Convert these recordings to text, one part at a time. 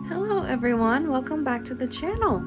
Hello everyone, welcome back to the channel.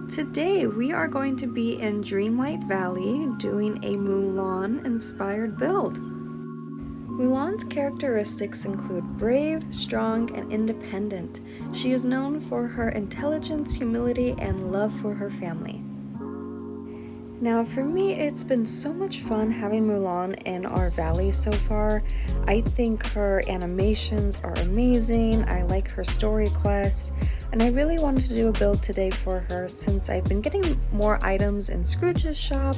Today we are going to be in Dreamlight Valley doing a Mulan inspired build. Mulan's characteristics include brave, strong, and independent. She is known for her intelligence, humility, and love for her family. Now for me, it's been so much fun having Mulan in our valley so far. I think her animations are amazing, I like her story quest, and I really wanted to do a build today for her since I've been getting more items in Scrooge's shop,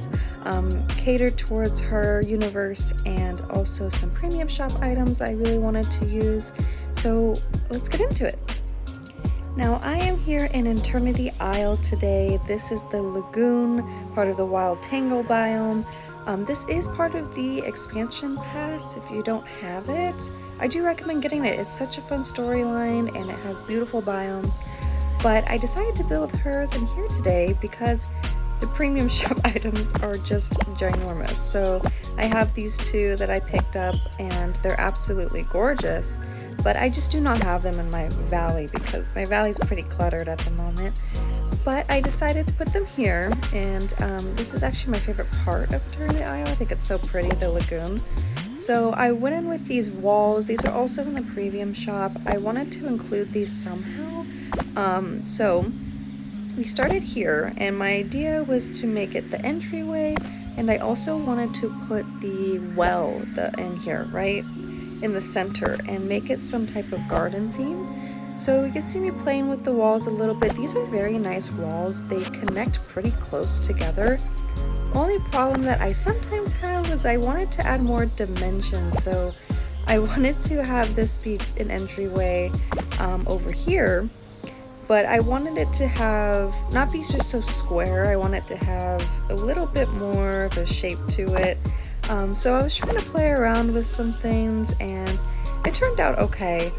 catered towards her universe, and also some premium shop items I really wanted to use. So let's get into it. Now I am here in Eternity Isle today. This is the lagoon, part of the Wild Tangle biome. This is part of the expansion pass. If you don't have it, I do recommend getting it. It's such a fun storyline and it has beautiful biomes. But I decided to build hers in here today because the premium shop items are just ginormous. So I have these two that I picked up and they're absolutely gorgeous. But I just do not have them in my valley because my valley is pretty cluttered at the moment. But I decided to put them here, and this is actually my favorite part of Eternity Isle. I think it's so pretty, the lagoon. So I went in with these walls. These are also in the premium shop. I wanted to include these somehow. So we started here, and my idea was to make it the entryway, and I also wanted to put the well in here, right? In the center and make it some type of garden theme. So you can see me playing with the walls a little bit. These are very nice walls. They connect pretty close together. Only problem that I sometimes have is I wanted to add more dimensions. So I wanted to have this be an entryway over here, but I wanted it to have, not be just so square. I want it to have a little bit more of a shape to it. So I was trying to play around with some things and it turned out okay,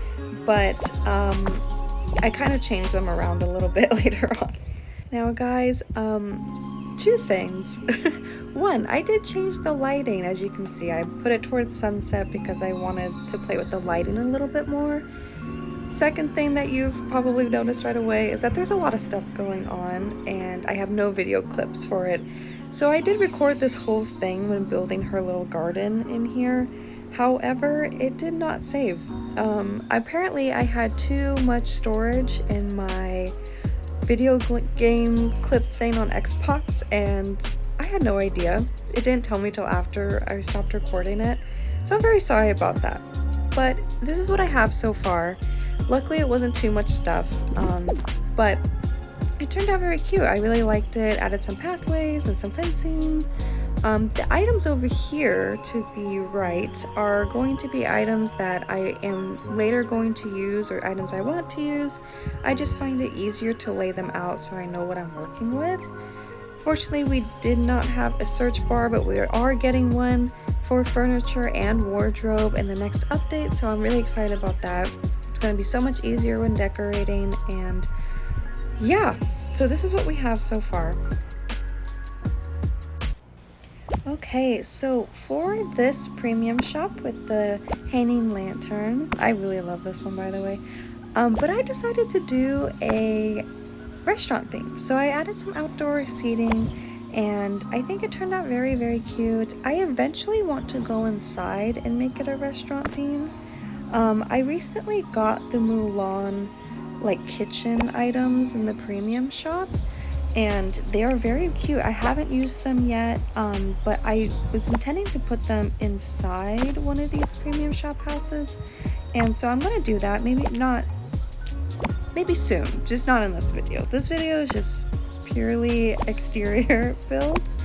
but I kind of changed them around a little bit later on. Now guys, two things. One, I did change the lighting. As you can see, I put it towards sunset because I wanted to play with the lighting a little bit more. Second thing that you've probably noticed right away is that there's a lot of stuff going on and I have no video clips for it. So I did record this whole thing when building her little garden in here. However, it did not save. Apparently I had too much storage in my video game clip thing on Xbox and I had no idea. It didn't tell me till after I stopped recording it. So I'm very sorry about that. But this is what I have so far. Luckily it wasn't too much stuff, but it turned out very cute. I really liked it. Added some pathways and some fencing. The items over here to the right are going to be items that I am later going to use or items I want to use. I just find it easier to lay them out so I know what I'm working with. Fortunately, we did not have a search bar, but we are getting one for furniture and wardrobe in the next update, so I'm really excited about that. It's going to be so much easier when decorating, and yeah, so this is what we have so far. Okay, so for this premium shop with the hanging lanterns, I really love this one by the way, but I decided to do a restaurant theme. So I added some outdoor seating and I think it turned out very, very cute. I eventually want to go inside and make it a restaurant theme. I recently got the Mulan like kitchen items in the premium shop and they are very cute. I haven't used them yet, but I was intending to put them inside one of these premium shop houses, and so I'm gonna do that. Maybe soon, just not in this video. This video is just purely exterior builds,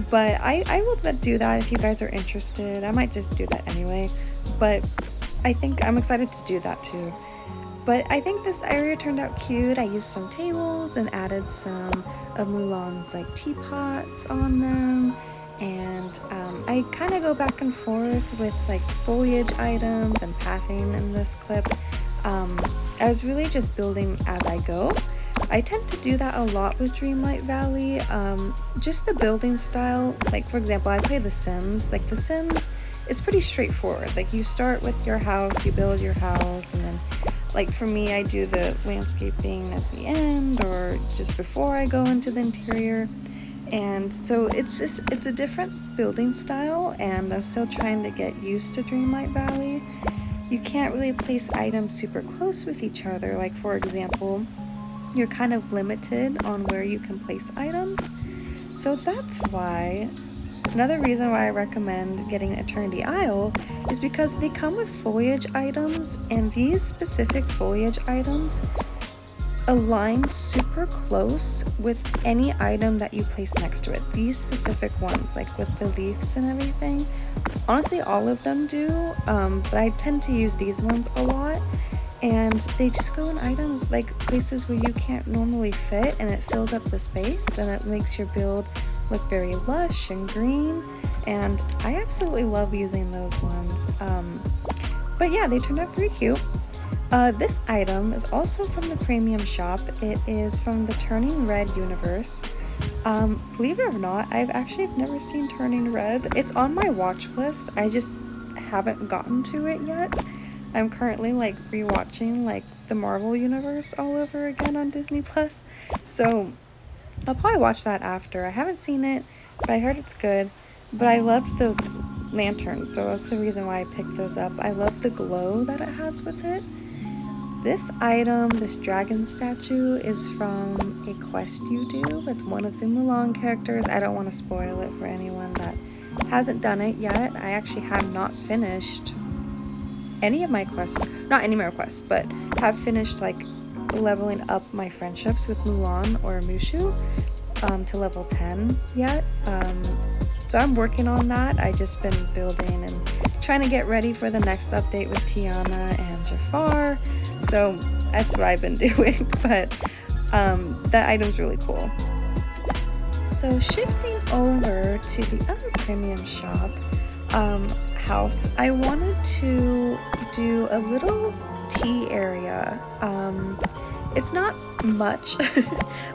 but I will do that if you guys are interested. I might just do that anyway, but I think I'm excited to do that too. But I think this area turned out cute. I used some tables and added some of Mulan's like teapots on them. And I kind of go back and forth with like foliage items and pathing in this clip. I was really just building as I go. I tend to do that a lot with Dreamlight Valley. Just the building style, like for example, I play The Sims. Like The Sims, it's pretty straightforward. Like you start with your house, you build your house, and then Like for me, I do the landscaping at the end or just before I go into the interior. And so it's a different building style, and I'm still trying to get used to Dreamlight Valley. You can't really place items super close with each other. Like for example, you're kind of limited on where you can place items. So that's why, another reason why I recommend getting Eternity Isle is because they come with foliage items, and these specific foliage items align super close with any item that you place next to it. These specific ones, like with the leaves and everything, honestly all of them do, but I tend to use these ones a lot, and they just go in items like places where you can't normally fit, and it fills up the space and it makes your build look very lush and green, and I absolutely love using those ones. But yeah, they turned out pretty cute. This item is also from the premium shop. It is from the Turning Red universe. Believe it or not, I've never seen Turning Red. It's on my watch list. I just haven't gotten to it yet. I'm currently like rewatching like the Marvel universe all over again on Disney Plus. So I'll probably watch that after. I haven't seen it, but I heard it's good. But I loved those lanterns, so that's the reason why I picked those up. I love the glow that it has with it. This item, this dragon statue, is from a quest you do with one of the Mulan characters. I don't want to spoil it for anyone that hasn't done it yet. I actually have not finished any of my quests, not any of my quests, but have finished like leveling up my friendships with Mulan or Mushu to level 10 yet. So I'm working on that. I just been building and trying to get ready for the next update with Tiana and Jafar. So that's what I've been doing, but that item's really cool. So shifting over to the other premium shop house, I wanted to do a little tea area. It's not much,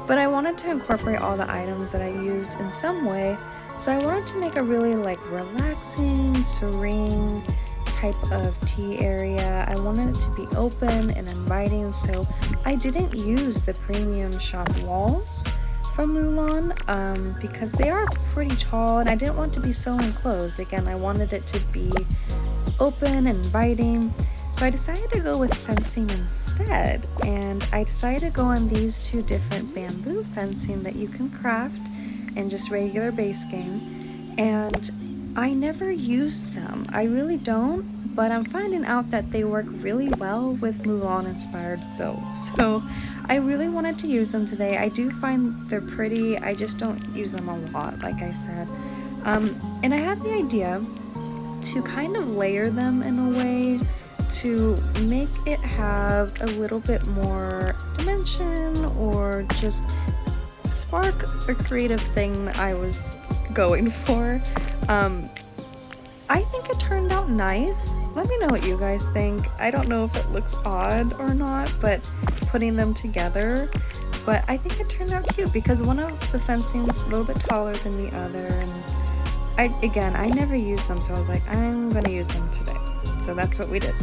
but I wanted to incorporate all the items that I used in some way. So I wanted to make a really like relaxing, serene type of tea area. I wanted it to be open and inviting, so I didn't use the premium shop walls from Mulan because they are pretty tall, and I didn't want to be so enclosed. Again, I wanted it to be open and inviting. So I decided to go with fencing instead, and I decided to go on these two different bamboo fencing that you can craft in just regular base game, and I never use them. I really don't, but I'm finding out that they work really well with Mulan inspired builds. So I really wanted to use them today. I do find they're pretty, I just don't use them a lot, like I said. And I had the idea to kind of layer them in a way to make it have a little bit more dimension, or just spark a creative thing I was going for. I think it turned out nice. Let me know what you guys think. I don't know if it looks odd or not, but putting them together, but I think it turned out cute because one of the fencing is a little bit taller than the other, and I never use them, so I was like, I'm gonna use them today. So that's what we did.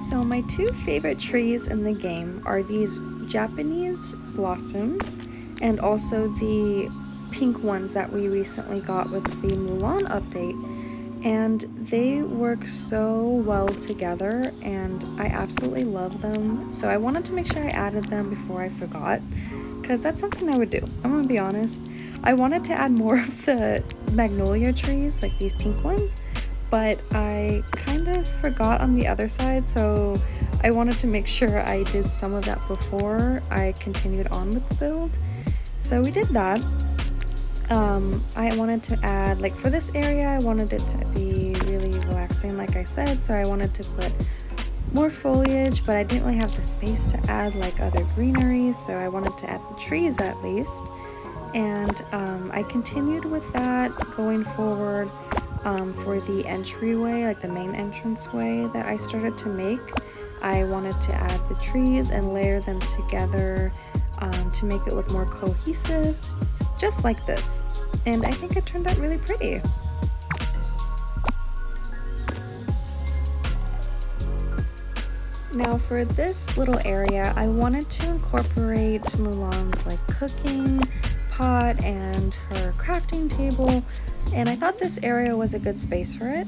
So my two favorite trees in the game are these Japanese blossoms and also the pink ones that we recently got with the Mulan update, and they work so well together and I absolutely love them. So I wanted to make sure I added them before I forgot, because that's something I would do. I'm gonna be honest. I wanted to add more of the magnolia trees, like these pink ones, but I kind of forgot on the other side, so I wanted to make sure I did some of that before I continued on with the build. So we did that. I wanted to add, like for this area, I wanted it to be really relaxing, like I said, so I wanted to put more foliage, but I didn't really have the space to add like other greenery, so I wanted to add the trees at least. And I continued with that going forward for the entryway, like the main entranceway that I started to make. I wanted to add the trees and layer them together to make it look more cohesive, just like this. And I think it turned out really pretty. Now for this little area, I wanted to incorporate Mulan's like cooking pot and her crafting table, and I thought this area was a good space for it.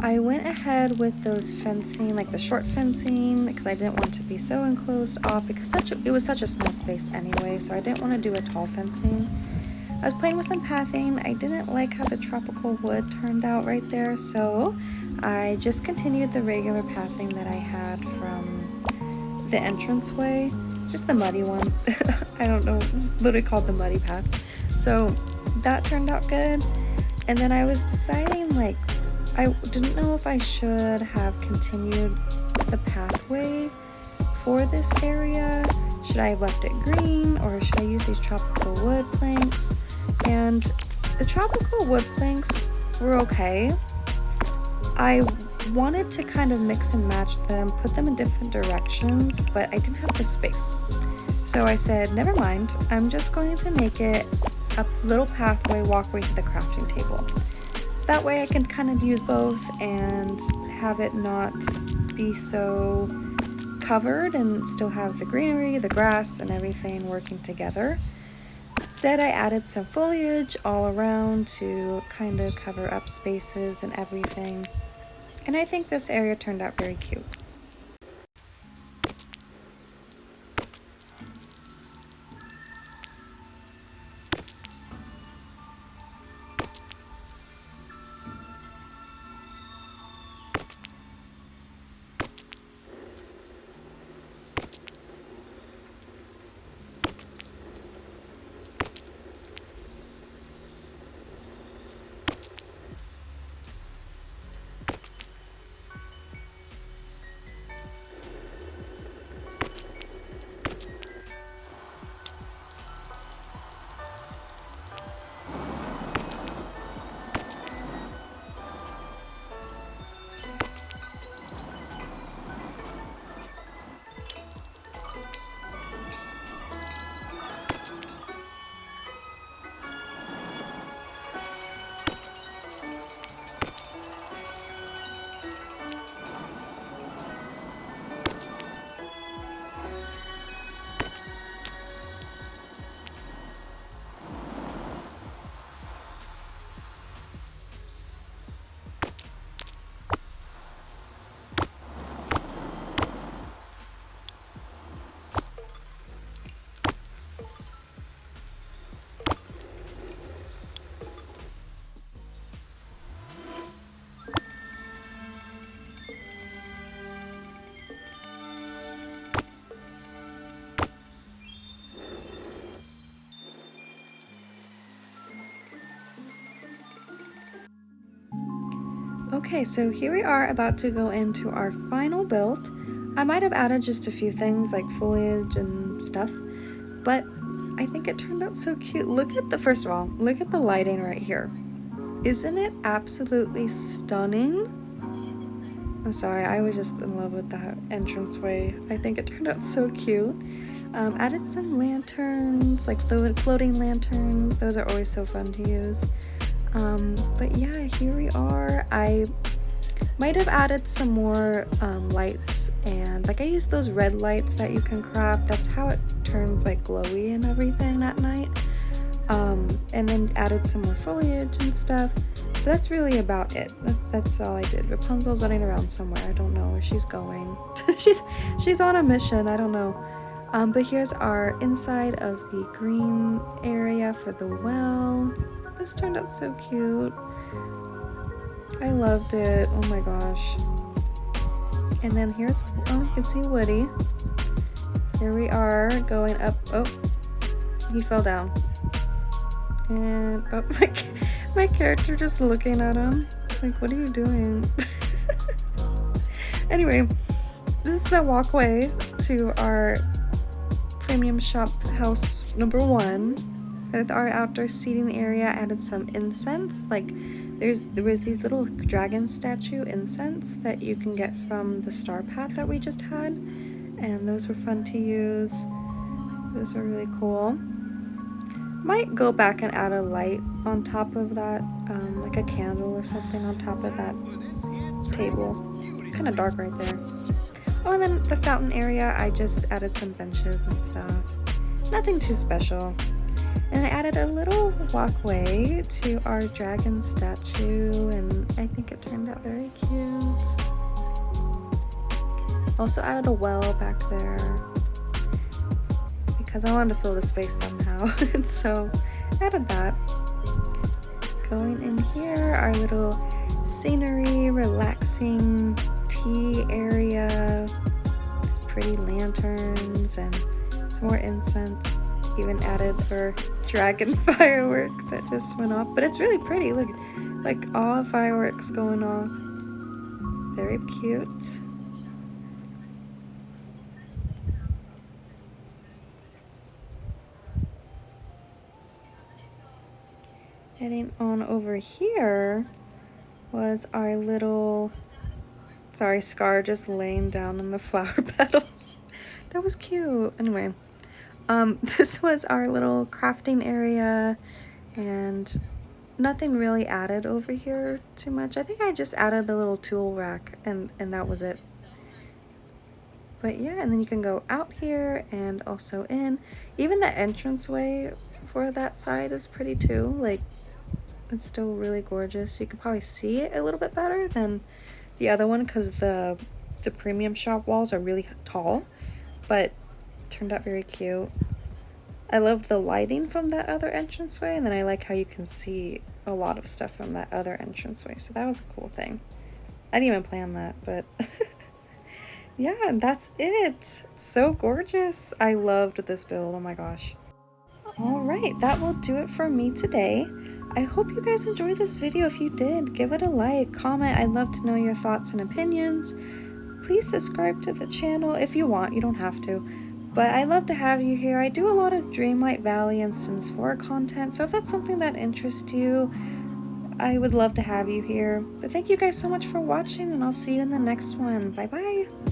I went ahead with those fencing, like the short fencing, because I didn't want to be so enclosed off because it was such a small space anyway, so I didn't want to do a tall fencing. I was playing with some pathing. I didn't like how the tropical wood turned out right there, so I just continued the regular pathing that I had from the entranceway, just the muddy one. I don't know, it's literally called the muddy path. So that turned out good. And then I was deciding, like, I didn't know if I should have continued the pathway for this area. Should I have left it green, or should I use these tropical wood planks? And the tropical wood planks were okay. I wanted to kind of mix and match them, put them in different directions, but I didn't have the space. So I said, never mind, I'm just going to make it a little pathway, walkway to the crafting table. So that way I can kind of use both and have it not be so covered and still have the greenery, the grass, and everything working together. Instead, I added some foliage all around to kind of cover up spaces and everything. And I think this area turned out very cute. Okay, so here we are about to go into our final build. I might have added just a few things like foliage and stuff, but I think it turned out so cute. First of all, look at the lighting right here. Isn't it absolutely stunning? I'm sorry, I was just in love with that entranceway. I think it turned out so cute. Added some lanterns, like floating lanterns. Those are always so fun to use. But yeah, here we are. I might have added some more lights, and like I used those red lights that you can craft. That's how it turns like glowy and everything at night. And then added some more foliage and stuff. But that's really about it. That's all I did. Rapunzel's running around somewhere. I don't know where she's going. she's on a mission. I don't know. But here's our inside of the green area for the well. This turned out so cute. I loved it. Oh my gosh. And then you can see Woody. Here we are going up. Oh, he fell down. And my character just looking at him. Like, what are you doing? Anyway, This is the walkway to our premium shop house number 1 with our outdoor seating area. Added some incense, like there was these little dragon statue incense that you can get from the star path that we just had, and those were fun to use. Those were really cool. Might go back and add a light on top of that, like a candle or something on top of that table. Kind of dark right there. Oh, and then the fountain area, I just added some benches and stuff. Nothing too special. And I added a little walkway to our dragon statue, and I think it turned out very cute. Also added a well back there because I wanted to fill the space somehow. And so added that. Going in here, our little scenery, relaxing tea area, pretty lanterns and some more incense. Even added our dragon firework that just went off, but it's really pretty. Look, like all fireworks going off. Very cute. Heading on over here was our little, sorry, Scar just laying down on the flower petals. That was cute. Anyway, this was our little crafting area, and nothing really added over here too much. I think I just added the little tool rack, and that was it. But yeah, and then you can go out here and also in. Even the entranceway for that side is pretty too. Like, it's still really gorgeous. You can probably see it a little bit better than the other one because the premium shop walls are really tall, but turned out very cute. I love the lighting from that other entranceway, and then I like how you can see a lot of stuff from that other entranceway, so that was a cool thing. I didn't even plan that, but yeah, that's it. So gorgeous. I loved this build. Oh my gosh. Alright, that will do it for me today. I hope you guys enjoyed this video. If you did, give it a like, comment. I'd love to know your thoughts and opinions. Please subscribe to the channel if you want. You don't have to. But I love to have you here. I do a lot of Dreamlight Valley and Sims 4 content, so if that's something that interests you, I would love to have you here. But thank you guys so much for watching, and I'll see you in the next one. Bye bye!